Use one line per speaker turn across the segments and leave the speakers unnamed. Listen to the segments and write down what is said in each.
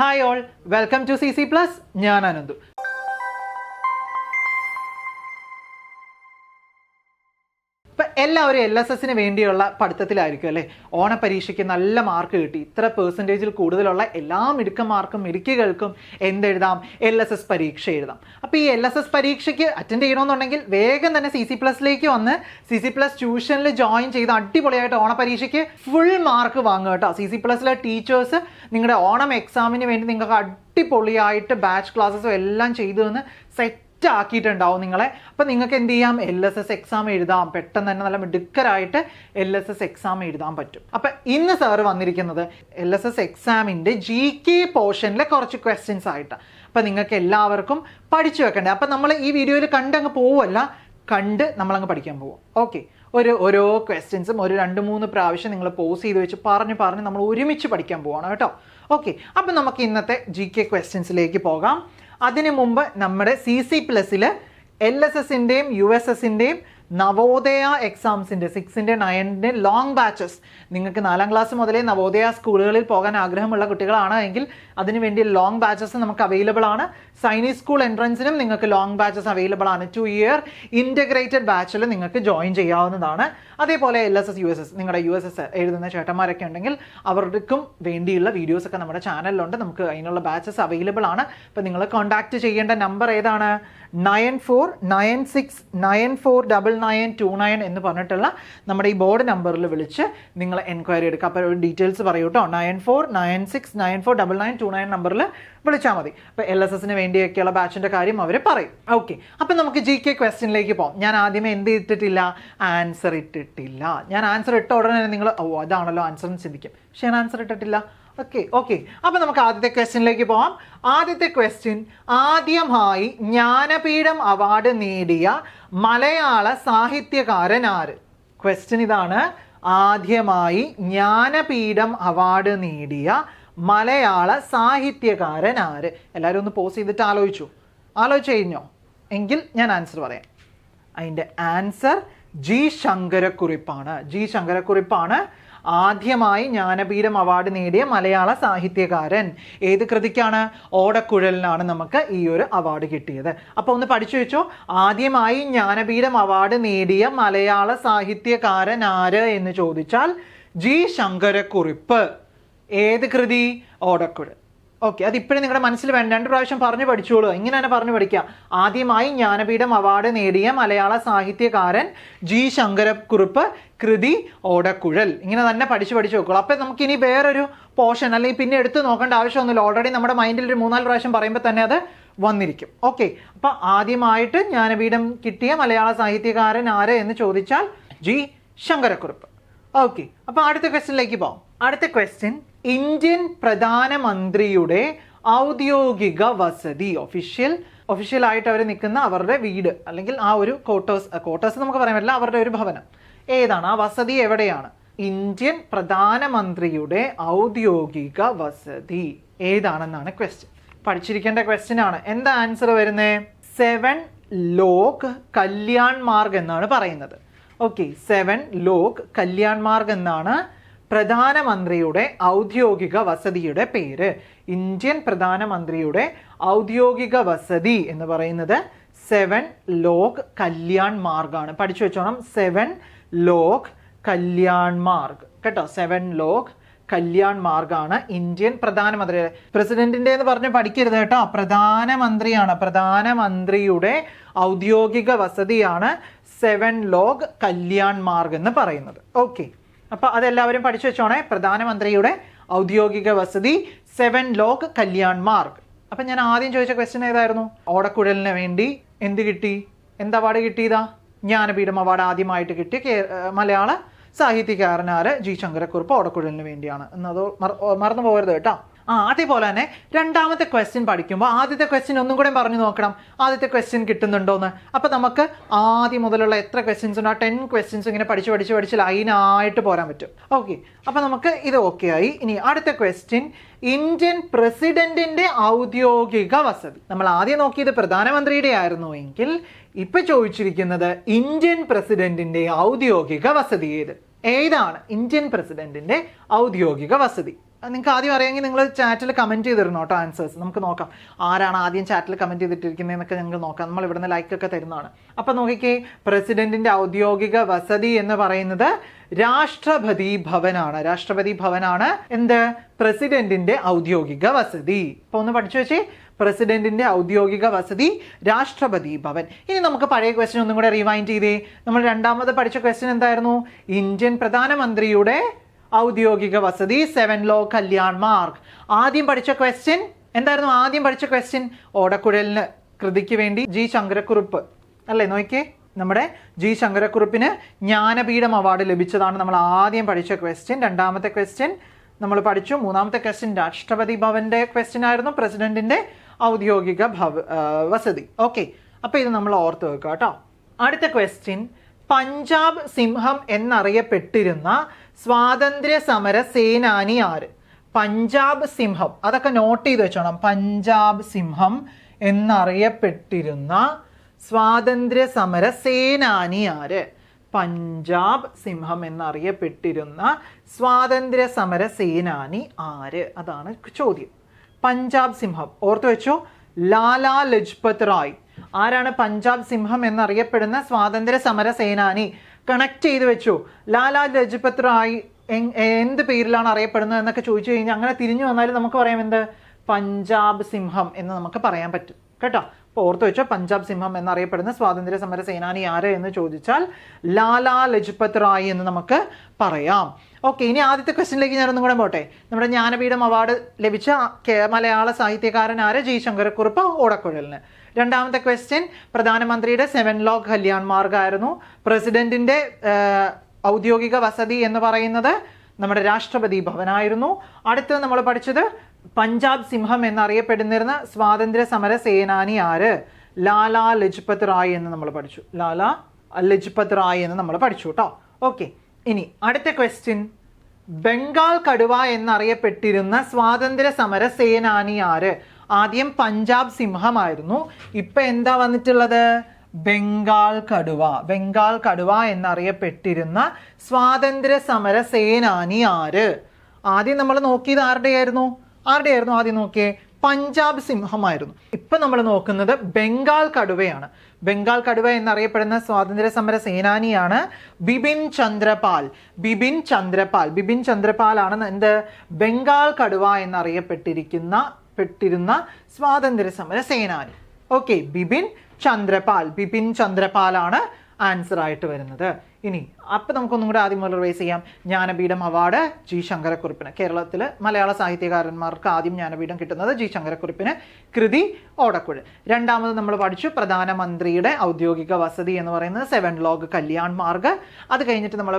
Hi all, welcome to CC Plus. ഞാൻ അനന്തു. എല്ലാവരും LSSന് വേണ്ടിയുള്ള പഠിത്തത്തിലായിരിക്കും അല്ലേ. ഓണപരീക്ഷയ്ക്ക് നല്ല മാർക്ക് കിട്ടി, ഇത്ര പെർസെൻറ്റേജിൽ കൂടുതലുള്ള എല്ലാ മിടുക്കകൾക്കും എന്തെഴുതാം? LSS പരീക്ഷ എഴുതാം. അപ്പോൾ ഈ LSS പരീക്ഷയ്ക്ക് അറ്റൻഡ് ചെയ്യണമെന്നുണ്ടെങ്കിൽ വേഗം തന്നെ CC Plusലേക്ക് വന്ന് CC Plus ട്യൂഷനിൽ ജോയിൻ ചെയ്ത് അടിപൊളിയായിട്ട് ഓണപരീക്ഷയ്ക്ക് ഫുൾ മാർക്ക് വാങ്ങുക കേട്ടോ. CC Plusലെ ടീച്ചേഴ്സ് നിങ്ങളുടെ ഓണം എക്സാമിന് വേണ്ടി നിങ്ങൾക്ക് അടിപൊളിയായിട്ട് ബാച്ച് ക്ലാസ്സസും എല്ലാം ചെയ്തു തന്ന് സെറ്റ് ആക്കിയിട്ടുണ്ടാവും നിങ്ങളെ. അപ്പം നിങ്ങൾക്ക് എന്ത് ചെയ്യാം? LSS എക്സാം എഴുതാം. പെട്ടെന്ന് തന്നെ നല്ല മിടുക്കരായിട്ട് LSS എക്സാം എഴുതാൻ പറ്റും. അപ്പം ഇന്ന് സാറ് വന്നിരിക്കുന്നത് LSS എക്സാമിൻ്റെ GK പോർഷനിലെ കുറച്ച് ക്വസ്റ്റ്യൻസ് ആയിട്ടാണ്. അപ്പം നിങ്ങൾക്ക് എല്ലാവർക്കും പഠിച്ചു വെക്കണ്ടേ. അപ്പം നമ്മൾ ഈ വീഡിയോയിൽ കണ്ടങ്ങ് പോവല്ല, കണ്ട് നമ്മളങ്ങ് പഠിക്കാൻ പോവും. ഓക്കെ, ഓരോ ക്വസ്റ്റ്യൻസും ഒരു 2-3 പ്രാവശ്യം നിങ്ങൾ പോസ് ചെയ്ത് വെച്ച് പറഞ്ഞ് നമ്മൾ ഒരുമിച്ച് പഠിക്കാൻ പോവാണ് കേട്ടോ. ഓക്കെ, അപ്പം നമുക്ക് ഇന്നത്തെ GK ക്വസ്റ്റ്യൻസിലേക്ക് പോകാം. അതിനു മുമ്പ് നമ്മുടെ CC Plusൽ LSSൻ്റെയും USSൻ്റെയും നവോദയ എക്സാംസിൻ്റെ 6ൻ്റെ 9ൻ്റെ ലോങ് ബാച്ചസ്, നിങ്ങൾക്ക് 4ാം ക്ലാസ് മുതലേ നവോദയ സ്കൂളുകളിൽ പോകാൻ ആഗ്രഹമുള്ള കുട്ടികളാണ് എങ്കിൽ അതിനുവേണ്ടി ലോങ് ബാച്ചസ് നമുക്ക് അവൈലബിൾ ആണ്. സൈനിക് സ്കൂൾ എൻട്രൻസിനും നിങ്ങൾക്ക് ലോങ് ബാച്ചസ് അവൈലബിൾ ആണ്. 2 ഇയർ ഇൻറ്റഗ്രേറ്റഡ് ബാച്ചിൽ നിങ്ങൾക്ക് ജോയിൻ ചെയ്യാവുന്നതാണ്. അതേപോലെ LSS USS, നിങ്ങളുടെ USS എഴുതുന്ന ചേട്ടന്മാരൊക്കെ ഉണ്ടെങ്കിൽ അവർക്കും വേണ്ടിയുള്ള വീഡിയോസൊക്കെ നമ്മുടെ ചാനലിലുണ്ട്. നമുക്ക് അതിനുള്ള ബാച്ചസ് അവൈലബിൾ ആണ്. അപ്പോൾ നിങ്ങൾ കോൺടാക്റ്റ് ചെയ്യേണ്ട നമ്പർ ഏതാണ്? 9496949929 എന്ന് പറഞ്ഞിട്ടുള്ള നമ്മുടെ ഈ ബോർഡ് നമ്പറിൽ വിളിച്ച് നിങ്ങൾ എൻക്വയറി എടുക്കുക. അപ്പോൾ ഒരു ഡീറ്റെയിൽസ് പറയൂ കേട്ടോ. 9496949929 നമ്പറിൽ വിളിച്ചാൽ മതി. അപ്പോൾ LSSന് വേണ്ടിയൊക്കെയുള്ള ബാച്ചിൻ്റെ കാര്യം അവർ പറയും. ഓക്കെ, അപ്പം നമുക്ക് GK ക്വസ്റ്റ്യനിലേക്ക് പോകാം. ഞാൻ ആദ്യമേ എന്ത് ഇട്ടിട്ടില്ല? ആൻസർ ഇട്ടിട്ടില്ല. ഞാൻ ആൻസർ ഇട്ട ഉടനെ നിങ്ങൾ അതാണല്ലോ ആൻസർ എന്ന് ചിന്തിക്കും. പക്ഷെ ഞാൻ ആൻസർ ഇട്ടിട്ടില്ല. ഓക്കെ, അപ്പം നമുക്ക് ആദ്യത്തെ ക്വസ്റ്റ്യനിലേക്ക് പോകാം. ആദ്യത്തെ ക്വസ്റ്റ്യൻ, ആദ്യമായി ജ്ഞാനപീഠം അവാർഡ് നേടിയ മലയാള സാഹിത്യകാരൻ ആര്? ക്വസ്റ്റ്യൻ ഇതാണ്. ആദ്യമായി ജ്ഞാനപീഠം അവാർഡ് നേടിയ മലയാള സാഹിത്യകാരൻ ആര്? എല്ലാവരും ഒന്ന് പോസ് ചെയ്തിട്ട് ആലോചിച്ചു കഴിഞ്ഞോ? എങ്കിൽ ഞാൻ ആൻസർ പറയാം. അതിൻ്റെ ആൻസർ G. ശങ്കരക്കുറിപ്പാണ്. G. ശങ്കരക്കുറിപ്പാണ് ആദ്യമായി ജ്ഞാനപീഠം അവാർഡ് നേടിയ മലയാള സാഹിത്യകാരൻ. ഏത് കൃതിക്കാണ്? ഓടക്കുഴലിനാണ് നമുക്ക് ഈ ഒരു അവാർഡ് കിട്ടിയത്. അപ്പോൾ ഒന്ന് പഠിച്ചു വെച്ചോ. ആദ്യമായി ജ്ഞാനപീഠം അവാർഡ് നേടിയ മലയാള സാഹിത്യകാരൻ ആര് എന്ന് ചോദിച്ചാൽ G. ശങ്കരക്കുറിപ്പ്. ഏത് കൃതി? ഓടക്കുഴൽ. ഓക്കെ, അതിപ്പോഴും നിങ്ങളുടെ മനസ്സിൽ വേണ്ട, 2 പ്രാവശ്യം പറഞ്ഞു പഠിച്ചോളൂ. ഇങ്ങനെ തന്നെ പറഞ്ഞു പഠിക്കുക. ആദ്യമായി ജ്ഞാനപീഠം അവാർഡ് നേടിയ മലയാള സാഹിത്യകാരൻ G. ശങ്കരക്കുറിപ്പ്, കൃതി ഓടക്കുഴൽ. ഇങ്ങനെ തന്നെ പഠിച്ചു നോക്കുള്ളൂ. അപ്പം നമുക്കിനി വേറൊരു പോർഷൻ അല്ലെങ്കിൽ പിന്നെ എടുത്ത് നോക്കേണ്ട ആവശ്യമൊന്നുമില്ല. ഓൾറെഡി നമ്മുടെ മൈൻഡിൽ ഒരു 3-4 പ്രാവശ്യം പറയുമ്പോൾ തന്നെ അത് വന്നിരിക്കും. ഓക്കെ, അപ്പം ആദ്യമായിട്ട് ജ്ഞാനപീഠം കിട്ടിയ മലയാള സാഹിത്യകാരൻ ആര് എന്ന് ചോദിച്ചാൽ G. ശങ്കരക്കുറിപ്പ്. ഓക്കെ, അപ്പം അടുത്ത ക്വസ്റ്റ്യനിലേക്ക് പോകാം. അടുത്ത ക്വസ്റ്റ്യൻ, ഇന്ത്യൻ പ്രധാനമന്ത്രിയുടെ ഔദ്യോഗിക വസതി, ഒഫീഷ്യലായിട്ട് അവർ നിൽക്കുന്ന അവരുടെ വീട് അല്ലെങ്കിൽ ആ ഒരു ക്വാർട്ടേഴ്സ് നമുക്ക് പറയാൻ പറ്റില്ല, അവരുടെ ഒരു ഭവനം ഏതാണ്? ആ വസതി എവിടെയാണ്? ഇന്ത്യൻ പ്രധാനമന്ത്രിയുടെ ഔദ്യോഗിക വസതി ഏതാണെന്നാണ് ക്വസ്റ്റ്യൻ. പഠിച്ചിരിക്കേണ്ട ക്വസ്റ്റ്യൻ ആണ്. എന്താ ആൻസർ വരുന്നത്? 7 ലോക് കല്യാൺ മാർഗ് എന്നാണ് പറയുന്നത്. ഓക്കെ, 7 ലോക് കല്യാൺ മാർഗ് എന്നാണ് പ്രധാനമന്ത്രിയുടെ ഔദ്യോഗിക വസതിയുടെ പേര്. ഇന്ത്യൻ പ്രധാനമന്ത്രിയുടെ ഔദ്യോഗിക വസതി എന്ന് പറയുന്നത് 7 ലോക് കല്യാൺ മാർഗാണ്. പഠിച്ചു വെച്ചോണം. 7 ലോക് കല്യാൺ മാർഗ് കേട്ടോ. 7 ലോക് കല്യാൺ മാർഗാണ് ഇന്ത്യൻ പ്രധാനമന്ത്രി. പ്രസിഡന്റിന്റെ എന്ന് പറഞ്ഞ് പഠിക്കരുത് കേട്ടോ. പ്രധാനമന്ത്രിയാണ്. പ്രധാനമന്ത്രിയുടെ ഔദ്യോഗിക വസതിയാണ് 7 ലോക് കല്യാൺ മാർഗ് എന്ന് പറയുന്നത്. ഓക്കെ, അപ്പോൾ അതെല്ലാവരും പഠിച്ചു വെച്ചോണേ. പ്രധാനമന്ത്രിയുടെ ഔദ്യോഗിക വസതി 7 ലോക് കല്യാൺ മാർഗ്. അപ്പം ഞാൻ ആദ്യം ചോദിച്ച ക്വസ്റ്റ്യൻ ഏതായിരുന്നു? ഓടക്കുഴലിന് വേണ്ടി എന്ത് കിട്ടി? എന്ത് അവാർഡ് കിട്ടിയതാ? ജ്ഞാനപീഠം അവാർഡ് ആദ്യമായിട്ട് കിട്ടിയ മലയാള സാഹിത്യകാരനാര്? G. ശങ്കരക്കുറിപ്പ്. ഓടക്കുഴലിന് വേണ്ടിയാണ് എന്നത് മറന്നു പോകരുത് കേട്ടോ. അതേപോലെ തന്നെ രണ്ടാമത്തെ ക്വസ്റ്റ്യൻ പഠിക്കുമ്പോൾ ആദ്യത്തെ ക്വസ്റ്റ്യൻ ഒന്നും കൂടെ പറഞ്ഞു നോക്കണം. ആദ്യത്തെ ക്വസ്റ്റ്യൻ കിട്ടുന്നുണ്ടോയെന്ന്. അപ്പോൾ നമുക്ക് ആദ്യം മുതലുള്ള എത്ര ക്വസ്റ്റ്യൻസ് ഉണ്ടോ 10 ക്വസ്റ്റ്യൻസ് ഇങ്ങനെ പഠിച്ച് ലൈനായിട്ട് പോരാൻ പറ്റും. ഓക്കെ, അപ്പോൾ നമുക്ക് ഇത് ഓക്കെ ആയി. ഇനി അടുത്ത ക്വസ്റ്റ്യൻ, ഇന്ത്യൻ പ്രസിഡന്റിന്റെ ഔദ്യോഗിക വസതി. നമ്മൾ ആദ്യം നോക്കിയത് പ്രധാനമന്ത്രിയുടെ ആയിരുന്നു എങ്കിൽ ഇപ്പം ചോദിച്ചിരിക്കുന്നത് ഇന്ത്യൻ പ്രസിഡന്റിന്റെ ഔദ്യോഗിക വസതി ഏതാണ്? ഇന്ത്യൻ പ്രസിഡന്റിന്റെ ഔദ്യോഗിക വസതി നിങ്ങൾക്ക് ആദ്യം അറിയാമെങ്കിൽ നിങ്ങൾ ചാറ്റിൽ കമൻറ്റ് ചെയ്തിരുന്നു കേട്ടോ ആൻസേഴ്സ്. നമുക്ക് നോക്കാം ആരാണ് ആദ്യം ചാറ്റിൽ കമൻറ്റ് ചെയ്തിട്ടിരിക്കുന്നതെന്നൊക്കെ ഞങ്ങൾ നോക്കാം. നമ്മൾ ഇവിടുന്ന് ലൈക്കൊക്കെ തരുന്നതാണ്. അപ്പം നോക്കിക്കേ, പ്രസിഡന്റിന്റെ ഔദ്യോഗിക വസതി എന്ന് പറയുന്നത് രാഷ്ട്രപതി ഭവനാണ്. രാഷ്ട്രപതി ഭവനാണ് എന്ത്? പ്രസിഡന്റിന്റെ ഔദ്യോഗിക വസതി. ഇപ്പൊ ഒന്ന് പഠിച്ചു വെച്ചേ, പ്രസിഡന്റിന്റെ ഔദ്യോഗിക വസതി രാഷ്ട്രപതി ഭവൻ. ഇനി നമുക്ക് പഴയ ക്വസ്റ്റ്യൻ ഒന്നും കൂടെ റിവൈൻഡ് ചെയ്തേ. നമ്മൾ രണ്ടാമത് പഠിച്ച ക്വസ്റ്റ്യൻ എന്തായിരുന്നു? ഇന്ത്യൻ പ്രധാനമന്ത്രിയുടെ ഔദ്യോഗിക വസതി 7 ലോ കല്യാൺ മാർഗ്. ആദ്യം പഠിച്ച ക്വസ്റ്റ്യൻ എന്തായിരുന്നു? ആദ്യം പഠിച്ച ക്വസ്റ്റ്യൻ ഓടക്കുഴലിന് കൃതിക്ക് വേണ്ടി ജി ശങ്കരക്കുറുപ്പ് അല്ലേ? നോക്കിയേ, നമ്മുടെ ജി ശങ്കരക്കുറുപ്പിന് ജ്ഞാനപീഠം അവാർഡ് ലഭിച്ചതാണ് നമ്മൾ ആദ്യം പഠിച്ച ക്വസ്റ്റ്യൻ. രണ്ടാമത്തെ ക്വസ്റ്റ്യൻ നമ്മൾ പഠിച്ചു. മൂന്നാമത്തെ ക്വസ്റ്റ്യൻ രാഷ്ട്രപതി ഭവന്റെ ക്വസ്റ്റ്യൻ ആയിരുന്നു, പ്രസിഡന്റിന്റെ ഔദ്യോഗിക വസതി. ഓക്കെ, അപ്പൊ ഇത് നമ്മൾ ഓർത്ത് വെക്കുക കേട്ടോ. അടുത്ത ക്വസ്റ്റ്യൻ, പഞ്ചാബ് സിംഹം എന്നറിയപ്പെട്ടിരുന്ന സ്വാതന്ത്ര്യ സമര സേനാനി ആര്? പഞ്ചാബ് സിംഹം, അതൊക്കെ നോട്ട് ചെയ്ത് വെച്ചോണം. പഞ്ചാബ് സിംഹം എന്നറിയപ്പെട്ടിരുന്ന സ്വാതന്ത്ര്യ സമര സേനാനി ആര്? പഞ്ചാബ് സിംഹം എന്നറിയപ്പെട്ടിരുന്ന സ്വാതന്ത്ര്യ സമര സേനാനി ആര്? അതാണ് ചോദ്യം. പഞ്ചാബ് സിംഹം ഓർത്തു വെച്ചോ, ലാലാ ലജ്പത് റായ്. ആരാണ് പഞ്ചാബ് സിംഹം എന്നറിയപ്പെടുന്ന സ്വാതന്ത്ര്യ സമര സേനാനി? കണക്ട് ചെയ്ത് വെച്ചു. ലാലാ ലജ്പത് റായ് എന്ത് പേരിലാണ് അറിയപ്പെടുന്നത് എന്നൊക്കെ ചോദിച്ചു കഴിഞ്ഞാൽ അങ്ങനെ തിരിഞ്ഞു വന്നാലും നമുക്ക് പറയാം എന്ത്? പഞ്ചാബ് സിംഹം എന്ന് നമുക്ക് പറയാൻ പറ്റും കേട്ടോ. അപ്പോൾ ഓർത്ത് വെച്ചോ, പഞ്ചാബ് സിംഹം എന്നറിയപ്പെടുന്ന സ്വാതന്ത്ര്യ സമര സേനാനി ആര് എന്ന് ചോദിച്ചാൽ ലാലാ ലജ്പത് റായ് എന്ന് നമുക്ക് പറയാം. ഓക്കെ, ഇനി ആദ്യത്തെ ക്വസ്റ്റ്യനിലേക്ക് ഞാനൊന്നും കൂടെ പോട്ടെ. നമ്മുടെ ജ്ഞാനപീഠം അവാർഡ് ലഭിച്ച മലയാള സാഹിത്യകാരൻ ആര്? ജി ശങ്കരക്കുറുപ്പ്, ഓടക്കുഴലിന്. രണ്ടാമത്തെ ക്വസ്റ്റ്യൻ, പ്രധാനമന്ത്രിയുടെ 7 ലോ കല്യാൺ മാർഗ് ആയിരുന്നു. പ്രസിഡന്റിന്റെ ഔദ്യോഗിക വസതി എന്ന് പറയുന്നത് നമ്മുടെ രാഷ്ട്രപതി ഭവനായിരുന്നു. അടുത്തത് നമ്മൾ പഠിച്ചത് പഞ്ചാബ് സിംഹം എന്നറിയപ്പെടുന്നിരുന്ന സ്വാതന്ത്ര്യ സമര സേനാനി ആര്? ലാലാ ലജ്പത് റായ് എന്ന് നമ്മൾ പഠിച്ചു. ലാലാ ലജ്പത് റായ് എന്ന് നമ്മൾ പഠിച്ചു കേട്ടോ. ഓക്കെ, ഇനി അടുത്ത ക്വസ്റ്റ്യൻ, ബംഗാൾ കടുവ എന്നറിയപ്പെട്ടിരുന്ന സ്വാതന്ത്ര്യ സമര സേനാനി ആര്? ആദ്യം പഞ്ചാബ് സിംഹമായിരുന്നു, ഇപ്പൊ എന്താ വന്നിട്ടുള്ളത്? ബംഗാൾ കടുവ. ബംഗാൾ കടുവ എന്നറിയപ്പെട്ടിരുന്ന സ്വാതന്ത്ര്യ സമര സേനാനി ആര്? ആദ്യം നമ്മൾ നോക്കിയത് ആരുടെയായിരുന്നു? ആദ്യം നോക്കിയേ, പഞ്ചാബ് സിംഹമായിരുന്നു. ഇപ്പൊ നമ്മൾ നോക്കുന്നത് ബംഗാൾ കടുവയാണ്. ബംഗാൾ കടുവ എന്നറിയപ്പെടുന്ന സ്വാതന്ത്ര്യ സമര സേനാനിയാണ് ബിപിൻ ചന്ദ്രപാൽ. ബിപിൻ ചന്ദ്രപാൽ ആണ് എന്ത്? ബംഗാൾ കടുവ എന്നറിയപ്പെട്ടിരുന്ന സ്വാതന്ത്ര്യ സമര സേനാനി. ഓക്കെ, ബിപിൻ ചന്ദ്രപാലാണ് ആൻസർ ആയിട്ട് വരുന്നത്. ഇനി അപ്പം നമുക്കൊന്നും കൂടെ ആദ്യം റിവൈസ് ചെയ്യാം. ജ്ഞാനപീഠം അവാർഡ് ജി ശങ്കരക്കുറുപ്പിന്. കേരളത്തിൽ മലയാള സാഹിത്യകാരന്മാർക്ക് ആദ്യം ജ്ഞാനപീഠം കിട്ടുന്നത് ജി ശങ്കരക്കുറുപ്പിന്, കൃതി ഓടക്കുഴൽ. രണ്ടാമത് നമ്മൾ പഠിച്ചു പ്രധാനമന്ത്രിയുടെ ഔദ്യോഗിക വസതി എന്ന് പറയുന്നത് 7 ലോ കല്യാൺ മാർഗ്. അത് കഴിഞ്ഞിട്ട് നമ്മൾ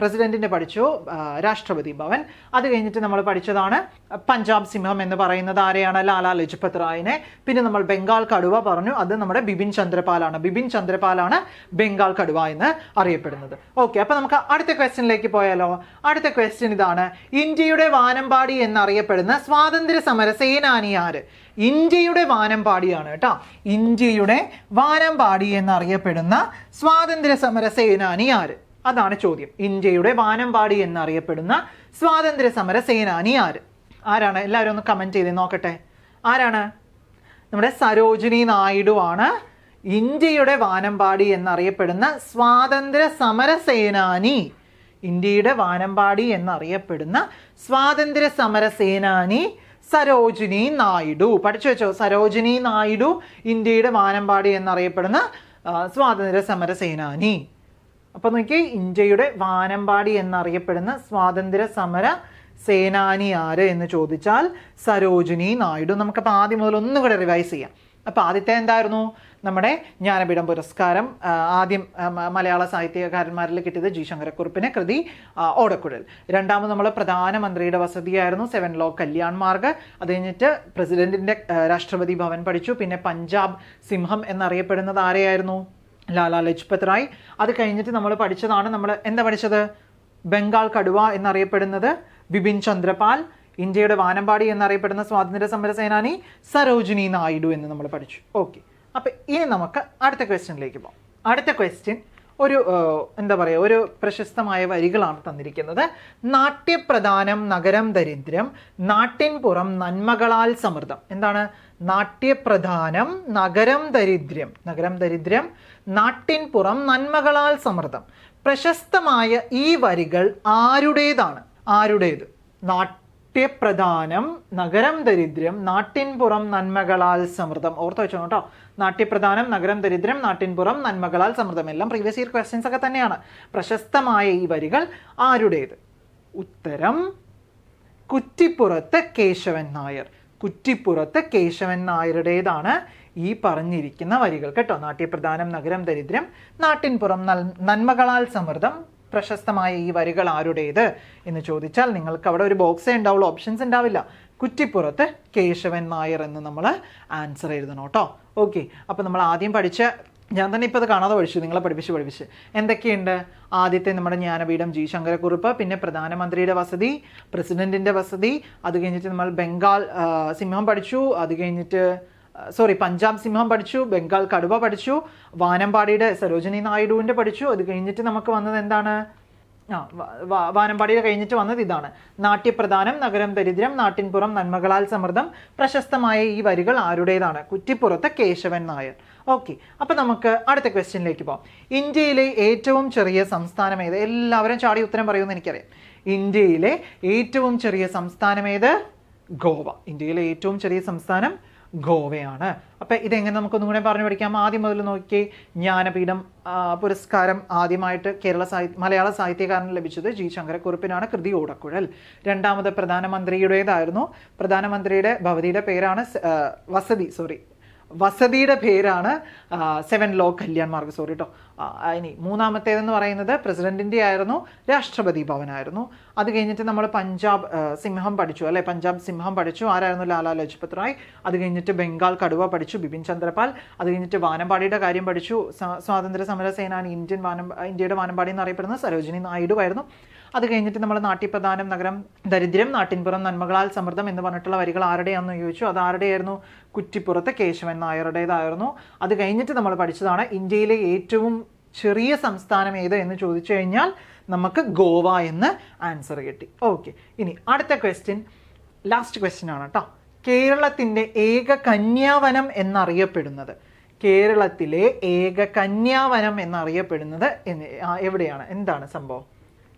പ്രസിഡന്റിന്റെ പഠിച്ചു രാഷ്ട്രപതി ഭവൻ. അത് കഴിഞ്ഞിട്ട് നമ്മൾ പഠിച്ചതാണ് പഞ്ചാബ് സിംഹം എന്ന് പറയുന്നത് ആരെയാണ്? ലാലാ ലജ്പത് റായിനെ. പിന്നെ നമ്മൾ ബംഗാൾ കടുവ പറഞ്ഞു, അത് നമ്മുടെ ബിപിൻ ചന്ദ്രപാലാണ് ബംഗാൾ കടുവ എന്ന് അറിയപ്പെടുന്നത്. ഓക്കെ, അപ്പൊ നമുക്ക് അടുത്ത ക്വസ്റ്റ്യനിലേക്ക് പോയാലോ. അടുത്ത ക്വസ്റ്റ്യൻ ഇതാണ്, ഇന്ത്യയുടെ വാനമ്പാടി എന്നറിയപ്പെടുന്ന സ്വാതന്ത്ര്യ സമര സേനാനി ആര്? ഇന്ത്യയുടെ വാനമ്പാടിയാണ് കേട്ടോ. ഇന്ത്യയുടെ വാനമ്പാടി എന്നറിയപ്പെടുന്ന സ്വാതന്ത്ര്യ സമര സേനാനി ആര്? അതാണ് ചോദ്യം. ഇന്ത്യയുടെ വാനമ്പാടി എന്നറിയപ്പെടുന്ന സ്വാതന്ത്ര്യ സമര സേനാനി ആര്? ആരാണ്? എല്ലാവരും ഒന്ന് കമന്റ് ചെയ്ത് നോക്കട്ടെ. ആരാണ്? നമ്മുടെ സരോജിനി നായിഡു ആണ് ഇന്ത്യയുടെ വാനമ്പാടി എന്നറിയപ്പെടുന്ന സ്വാതന്ത്ര്യ സമര സേനാനി. ഇന്ത്യയുടെ വാനമ്പാടി എന്നറിയപ്പെടുന്ന സ്വാതന്ത്ര്യ സമര സേനാനി സരോജിനി നായിഡു. പഠിച്ചു വെച്ചോ, സരോജിനി നായിഡു ഇന്ത്യയുടെ വാനമ്പാടി എന്നറിയപ്പെടുന്ന സ്വാതന്ത്ര്യ സമര സേനാനി. അപ്പൊ നോക്കി, ഇന്ത്യയുടെ വാനമ്പാടി എന്നറിയപ്പെടുന്ന സ്വാതന്ത്ര്യ സമര സേനാനി ആര് എന്ന് ചോദിച്ചാൽ സരോജിനി നായിഡു. നമുക്കപ്പോൾ ആദ്യം മുതൽ ഒന്നും കൂടെ റിവൈസ് ചെയ്യാം. അപ്പോൾ ആദ്യത്തെ എന്തായിരുന്നു? നമ്മുടെ ജ്ഞാനപീഠം പുരസ്കാരം ആദ്യം മലയാള സാഹിത്യകാരന്മാരിൽ കിട്ടിയത് ജി ശങ്കരക്കുറുപ്പിന്, കൃതി ഓടക്കുഴൽ. രണ്ടാമത് നമ്മൾ പ്രധാനമന്ത്രിയുടെ വസതിയായിരുന്നു 7 ലോ കല്യാൺ മാർഗ്. അത് കഴിഞ്ഞിട്ട് പ്രസിഡന്റിന്റെ രാഷ്ട്രപതി ഭവൻ പഠിച്ചു. പിന്നെ പഞ്ചാബ് സിംഹം എന്നറിയപ്പെടുന്നത് ആരെയായിരുന്നു? ലാലാ ലജ്പത് റായ്. അത് കഴിഞ്ഞിട്ട് നമ്മൾ പഠിച്ചതാണ്, നമ്മൾ എന്താ പഠിച്ചത്? ബംഗാൾ കടുവ എന്നറിയപ്പെടുന്നത് ബിപിൻ ചന്ദ്രപാൽ. ഇന്ത്യയുടെ വാനമ്പാടി എന്നറിയപ്പെടുന്ന സ്വാതന്ത്ര്യ സമര സേനാനി സരോജിനി നായിഡു എന്ന് നമ്മൾ പഠിച്ചു. ഓക്കെ, അപ്പം ഇനി നമുക്ക് അടുത്ത ക്വസ്റ്റ്യനിലേക്ക് പോകാം. അടുത്ത ക്വസ്റ്റ്യൻ, എന്താ പറയുക, ഒരു പ്രശസ്തമായ വരികളാണ് തന്നിരിക്കുന്നത്. നാട്യപ്രധാനം നഗരം ദരിദ്രം, നാട്ടിൻ പുറം നന്മകളാൽ സമൃദ്ധം. എന്താണ്? നാട്യപ്രധാനം നഗരം ദരിദ്രം, നാട്ടിൻ പുറം നന്മകളാൽ സമൃദ്ധം. പ്രശസ്തമായ ഈ വരികൾ ആരുടേതാണ്? നാട്യപ്രധാനം നഗരം ദരിദ്രം, നാട്ടിൻ പുറം നന്മകളാൽ സമൃദ്ധം. ഓർത്ത് വെച്ചോ കേട്ടോ. നാട്യപ്രധാനം നഗരം ദരിദ്രം, നാട്ടിൻ പുറം നന്മകളാൽ സമൃദ്ധം. എല്ലാം പ്രീവിയസ് ഇയർ ക്വസ്റ്റ്യൻസ് ഒക്കെ തന്നെയാണ്. പ്രശസ്തമായ ഈ വരികൾ ആരുടേത്? ഉത്തരം കുറ്റിപ്പുറത്ത് കേശവൻ നായർ. കുറ്റിപ്പുറത്ത് കേശവൻ നായരുടേതാണ് ഈ പറഞ്ഞിരിക്കുന്ന വരികൾ കേട്ടോ. നാട്യപ്രധാനം നഗരം ദരിദ്രം, നാട്ടിൻ പുറം നന്മകളാൽ സമൃദ്ധം. പ്രശസ്തമായ ഈ വരികൾ ആരുടേത് എന്ന് ചോദിച്ചാൽ നിങ്ങൾക്ക് അവിടെ ഒരു ബോക്സേ ഉണ്ടാവുള്ളൂ, ഓപ്ഷൻസ് ഉണ്ടാവില്ല. കുറ്റിപ്പുറത്ത് കേശവൻ നായർ എന്ന് നമ്മൾ ആൻസർ എഴുതണം കേട്ടോ. ഓക്കെ, അപ്പോൾ നമ്മൾ ആദ്യം പഠിച്ച, ഞാൻ തന്നെ ഇപ്പോൾ അത് കാണാതെ പഠിച്ചു, നിങ്ങളെ പഠിപ്പിച്ച് എന്തൊക്കെയുണ്ട്? ആദ്യത്തെ നമ്മുടെ ജ്ഞാനപീഠം ജി ശങ്കരക്കുറുപ്പ്, പിന്നെ പ്രധാനമന്ത്രിയുടെ വസതി, പ്രസിഡന്റിന്റെ വസതി, അത് കഴിഞ്ഞിട്ട് നമ്മൾ ബംഗാൾ സിംഹം പഠിച്ചു, അത് കഴിഞ്ഞിട്ട് പഞ്ചാബ് സിംഹം പഠിച്ചു, ബംഗാൾ കടുവ പഠിച്ചു, വാനമ്പാടിയുടെ സരോജിനി നായിഡുവിൻ്റെ പഠിച്ചു. അത് കഴിഞ്ഞിട്ട് നമുക്ക് വന്നത് എന്താണ്? വാനമ്പാടിയുടെ കഴിഞ്ഞിട്ട് വന്നത് ഇതാണ്, നാട്യപ്രധാനം നഗരം ദരിദ്രം, നാട്ടിൻ പുറം നന്മകളാൽ സമൃദ്ധം. പ്രശസ്തമായ ഈ വരികൾ ആരുടേതാണ്? കുറ്റിപ്പുറത്ത് കേശവൻ നായർ. ഓക്കെ, അപ്പോൾ നമുക്ക് അടുത്ത ക്വസ്റ്റ്യനിലേക്ക് പോകാം. ഇന്ത്യയിലെ ഏറ്റവും ചെറിയ സംസ്ഥാനം ഏത്? എല്ലാവരും ചാടി ഉത്തരം പറയുമെന്ന് എനിക്കറിയാം. ഇന്ത്യയിലെ ഏറ്റവും ചെറിയ സംസ്ഥാനം ഏത്? ഗോവ. ഇന്ത്യയിലെ ഏറ്റവും ചെറിയ സംസ്ഥാനം ഗോവയാണ്. അപ്പം ഇതെങ്ങനെ നമുക്കൊന്നും കൂടെ പറഞ്ഞു പഠിക്കാം. ആദ്യം മുതൽ നോക്കി, ജ്ഞാനപീഠം പുരസ്കാരം ആദ്യമായിട്ട് മലയാള സാഹിത്യകാരന് ലഭിച്ചത് ജി ശങ്കരക്കുറുപ്പിനാണ്. കൃതി ഓടക്കുഴൽ. രണ്ടാമത് പ്രധാനമന്ത്രിയുടേതായിരുന്നു. പ്രധാനമന്ത്രിയുടെ ഭവതിയുടെ പേരാണ് വസതിയുടെ പേരാണ് 7 ലോ കല്യാൺ മാർഗ്. ഇനി മൂന്നാമത്തേതെന്ന് പറയുന്നത് പ്രസിഡന്റിൻ്റെ ആയിരുന്നു, രാഷ്ട്രപതി ഭവനായിരുന്നു. അത് കഴിഞ്ഞിട്ട് നമ്മൾ പഞ്ചാബ് സിംഹം പഠിച്ചു അല്ലേ? പഞ്ചാബ് സിംഹം പഠിച്ചു. ആരായിരുന്നു? ലാലാ ലജ്പത് റായ്. അത് കഴിഞ്ഞിട്ട് ബംഗാൾ കടുവ പഠിച്ചു, ബിപിൻ ചന്ദ്രപാൽ. അത് കഴിഞ്ഞിട്ട് വാനമ്പാടിയുടെ കാര്യം പഠിച്ചു. സ്വാതന്ത്ര്യ സമര സേനാനി, ഇന്ത്യയുടെ വാനമ്പാടി എന്നറിയപ്പെടുന്ന സരോജിനി നായിഡു ആയിരുന്നു. അത് കഴിഞ്ഞിട്ട് നമ്മൾ നാട്യപ്രധാനം നഗരം ദരിദ്രം, നാട്ടിൻപുറം നന്മകളാൽ സമൃദ്ധം എന്ന് പറഞ്ഞിട്ടുള്ള വരികൾ ആരുടെയാണെന്ന് ചോദിച്ചു. അത് ആരുടെയായിരുന്നു? കുറ്റിപ്പുറത്ത് കേശവൻ നായരുടേതായിരുന്നു. അത് കഴിഞ്ഞിട്ട് നമ്മൾ പഠിച്ചതാണ് ഇന്ത്യയിലെ ഏറ്റവും ചെറിയ സംസ്ഥാനം ഏത് എന്ന് ചോദിച്ചു കഴിഞ്ഞാൽ നമുക്ക് ഗോവ എന്ന് ആൻസർ കിട്ടി. ഓക്കെ, ഇനി അടുത്ത ക്വസ്റ്റ്യൻ, ലാസ്റ്റ് ക്വസ്റ്റ്യൻ ആണ് കേട്ടോ. കേരളത്തിൻ്റെ ഏക കന്യാവനം എന്നറിയപ്പെടുന്നത്, കേരളത്തിലെ ഏക കന്യാവനം എന്നറിയപ്പെടുന്നത് എവിടെയാണ്? എന്താണ് സംഭവം?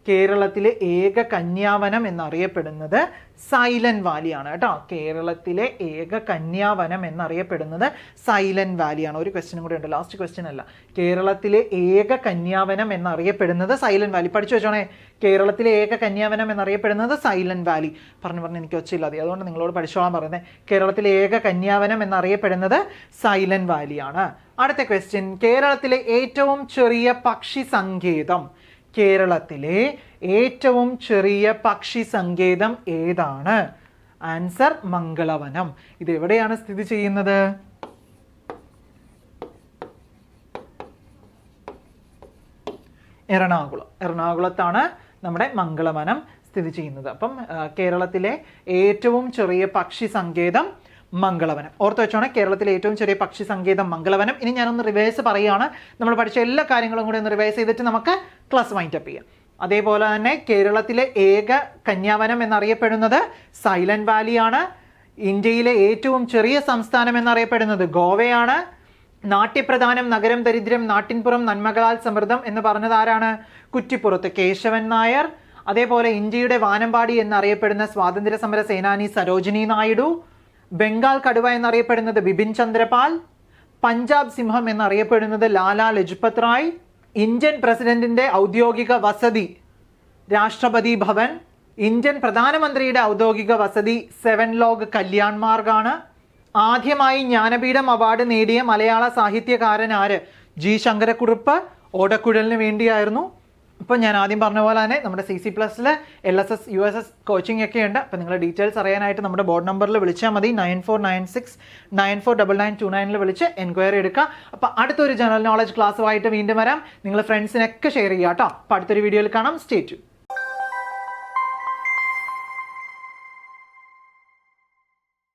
കേരളത്തിലെ ഏക കന്യാവനം എന്നറിയപ്പെടുന്നത് സൈലന്റ് വാലിയാണ് കേട്ടോ. കേരളത്തിലെ ഏക കന്യാവനം എന്നറിയപ്പെടുന്നത് സൈലന്റ് വാലിയാണ്. ഒരു ക്വസ്റ്റ്യനും കൂടെ ഉണ്ട്, ലാസ്റ്റ് ക്വസ്റ്റ്യൻ അല്ല. കേരളത്തിലെ ഏക കന്യാവനം എന്നറിയപ്പെടുന്നത് സൈലന്റ് വാലി. പഠിച്ചു വെച്ചോണേ, കേരളത്തിലെ ഏക കന്യാവനം എന്നറിയപ്പെടുന്നത് സൈലന്റ് വാലി. പറഞ്ഞ് എനിക്ക് ഒച്ചയില്ലാതെ, അതുകൊണ്ട് നിങ്ങളോട് പഠിച്ചോളാൻ പറയുന്നത്. കേരളത്തിലെ ഏക കന്യാവനം എന്നറിയപ്പെടുന്നത് സൈലന്റ് വാലിയാണ്. അടുത്ത ക്വസ്റ്റ്യൻ, കേരളത്തിലെ ഏറ്റവും ചെറിയ പക്ഷി സങ്കേതം, കേരളത്തിലെ ഏറ്റവും ചെറിയ പക്ഷി സങ്കേതം ഏതാണ്? ആൻസർ മംഗളവനം. ഇത് എവിടെയാണ് സ്ഥിതി ചെയ്യുന്നത്? എറണാകുളത്താണ് നമ്മുടെ മംഗളവനം സ്ഥിതി ചെയ്യുന്നത്. അപ്പം കേരളത്തിലെ ഏറ്റവും ചെറിയ പക്ഷി സങ്കേതം മംഗളവനം. ഓർത്ത് വെച്ചോണേ, കേരളത്തിലെ ഏറ്റവും ചെറിയ പക്ഷി സങ്കേതം മംഗളവനം. ഇനി ഞാനൊന്ന് റിവേഴ്സ് പറയുകയാണ്. നമ്മൾ പഠിച്ച എല്ലാ കാര്യങ്ങളും കൂടി ഒന്ന് റിവേഴ്സ് ചെയ്തിട്ട് നമുക്ക് ക്ലാസ് വൈൻഡപ്പ് ചെയ്യാം. അതേപോലെ തന്നെ കേരളത്തിലെ ഏക കന്യാവനം എന്നറിയപ്പെടുന്നത് സൈലന്റ് വാലിയാണ്. ഇന്ത്യയിലെ ഏറ്റവും ചെറിയ സംസ്ഥാനം എന്നറിയപ്പെടുന്നത് ഗോവയാണ്. നാട്യപ്രധാനം നഗരം ദരിദ്രം, നാട്ടിൻപുറം നന്മകളാൽ സമൃദ്ധം എന്ന് പറഞ്ഞത് ആരാണ്? കുറ്റിപ്പുറത്ത് കേശവൻ നായർ. അതേപോലെ ഇന്ത്യയുടെ വാനമ്പാടി എന്നറിയപ്പെടുന്ന സ്വാതന്ത്ര്യ സമര സേനാനി സരോജിനി നായിഡു. ബംഗാൾ കടുവ എന്നറിയപ്പെടുന്നത് ബിപിൻ ചന്ദ്രപാൽ. പഞ്ചാബ് സിംഹം എന്നറിയപ്പെടുന്നത് ലാലാ ലജ്പത് റായ്. ഇന്ത്യൻ പ്രസിഡന്റിന്റെ ഔദ്യോഗിക വസതി രാഷ്ട്രപതി ഭവൻ. ഇന്ത്യൻ പ്രധാനമന്ത്രിയുടെ ഔദ്യോഗിക വസതി 7 ലോഗ് കല്യാൺ മാർഗാണ്. ആദ്യമായി ജ്ഞാനപീഠം അവാർഡ് നേടിയ മലയാള സാഹിത്യകാരൻ ആര്? ജി ശങ്കരക്കുറുപ്പ്. ഓടക്കുഴലിന് വേണ്ടിയായിരുന്നു. ഇപ്പോൾ ഞാൻ ആദ്യം പറഞ്ഞ പോലെ തന്നെ നമ്മുടെ CC++ LSS USS കോച്ചിങ് ഒക്കെ ഉണ്ട്. അപ്പോൾ നിങ്ങൾ ഡീറ്റെയിൽസ് അറിയാനായിട്ട് നമ്മുടെ ബോർഡ് നമ്പറിൽ വിളിച്ചാൽ മതി. 9496949929 വിളിച്ച് എൻക്വയറി എടുക്കുക. അപ്പോൾ അടുത്തൊരു ജനറൽ നോളജ് ക്ലാസ്സുമായിട്ട് വീണ്ടും വരാം. നിങ്ങൾ ഫ്രണ്ട്സിനൊക്കെ ഷെയർ ചെയ്യുക കേട്ടോ. അപ്പോൾ അടുത്തൊരു വീഡിയോയിൽ കാണാം. Stay tune.